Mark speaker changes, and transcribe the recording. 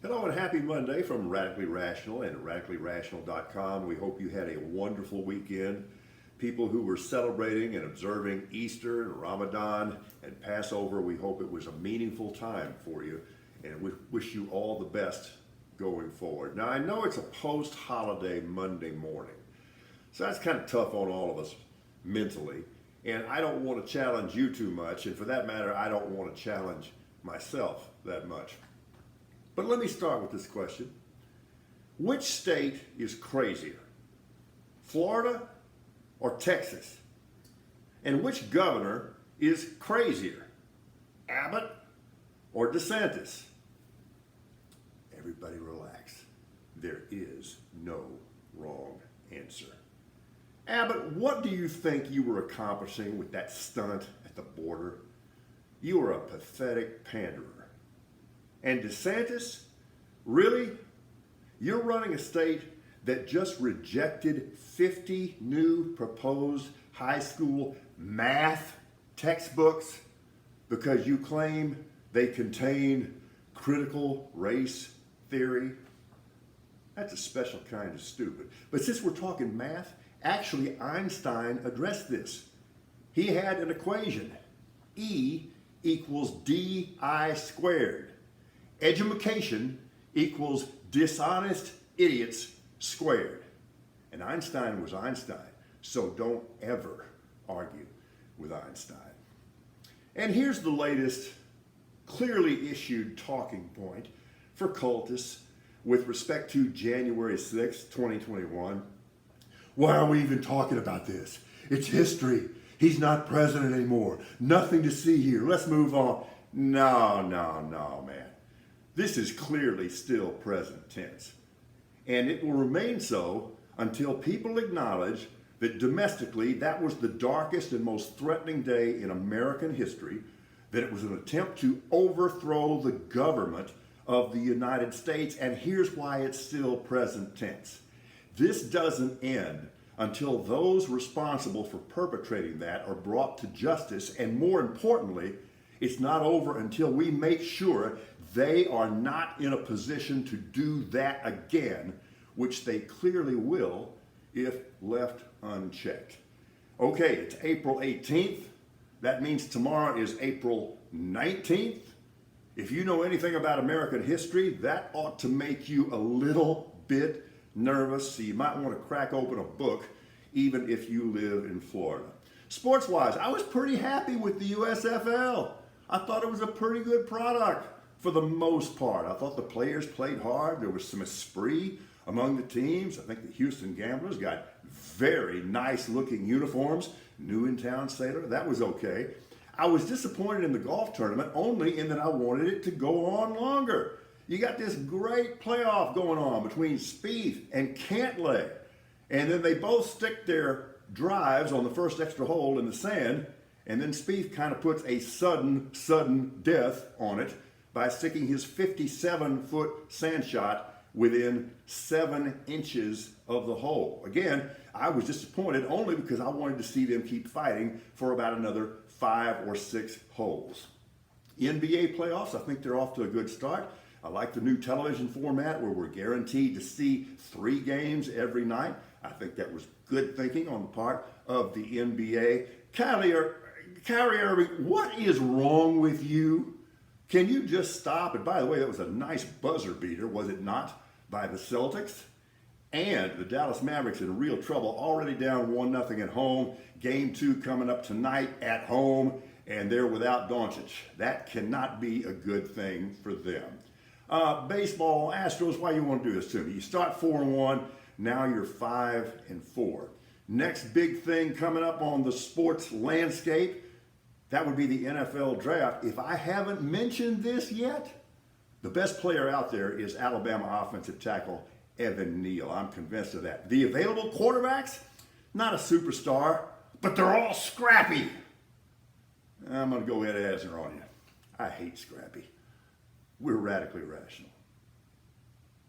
Speaker 1: Hello and happy Monday from Radically Rational and radicallyrational.com. We hope you had a wonderful weekend. People who were celebrating and observing Easter and Ramadan and Passover, we hope it was a meaningful time for you, and we wish you all the best going forward. Now, I know it's a post-holiday Monday morning, so that's kind of tough on all of us mentally, and I don't want to challenge you too much, and for that matter, I don't want to challenge myself that much. But let me start with this question. Which state is crazier, Florida or Texas? And which governor is crazier, Abbott or DeSantis? Everybody relax. There is no wrong answer. Abbott, what do you think you were accomplishing with that stunt at the border? You were a pathetic panderer. And DeSantis, really? You're running a state that just rejected 50 new proposed high school math textbooks because you claim they contain critical race theory? That's a special kind of stupid. But since we're talking math, actually Einstein addressed this. He had an equation, E equals DI squared. Edumacation equals dishonest idiots squared. And Einstein was Einstein, so don't ever argue with Einstein. And here's the latest clearly issued talking point for cultists with respect to January 6, 2021. Why are we even talking about this? It's history. He's not president anymore. Nothing to see here. Let's move on. No, man. This is clearly still present tense. And it will remain so until people acknowledge that domestically that was the darkest and most threatening day in American history, that it was an attempt to overthrow the government of the United States, and here's why it's still present tense. This doesn't end until those responsible for perpetrating that are brought to justice, and more importantly, it's not over until we make sure they are not in a position to do that again, which they clearly will if left unchecked. Okay, it's April 18th. That means tomorrow is April 19th. If you know anything about American history, that ought to make you a little bit nervous, so you might want to crack open a book, even if you live in Florida. Sports-wise, I was pretty happy with the USFL. I thought it was a pretty good product for the most part. I thought the players played hard. There was some esprit among the teams. I think the Houston Gamblers got very nice looking uniforms. New in town sailor, that was okay. I was disappointed in the golf tournament only in that I wanted it to go on longer. You got this great playoff going on between Spieth and Cantlay, and then they both stick their drives on the first extra hole in the sand, and then Spieth kind of puts a sudden death on it by sticking his 57-foot sand shot within 7 inches of the hole. Again, I was disappointed only because I wanted to see them keep fighting for about another 5 or 6 holes. NBA playoffs, I think they're off to a good start. I like the new television format where we're guaranteed to see 3 games every night. I think that was good thinking on the part of the NBA. Kyrie Irving, what is wrong with you? Can you just stop? And by the way, that was a nice buzzer beater, was it not, by the Celtics? And the Dallas Mavericks in real trouble, already down 1-0 at home. Game 2 coming up tonight at home, and they're without Doncic. That cannot be a good thing for them. Baseball, Astros, why you want to do this to me? You start 4-1, now you're 5-4. Next big thing coming up on the sports landscape, that would be the NFL draft. If I haven't mentioned this yet, the best player out there is Alabama offensive tackle Evan Neal. I'm convinced of that. The available quarterbacks, not a superstar, but they're all scrappy. I'm going to go Ed Asner on you. I hate scrappy. We're radically rational.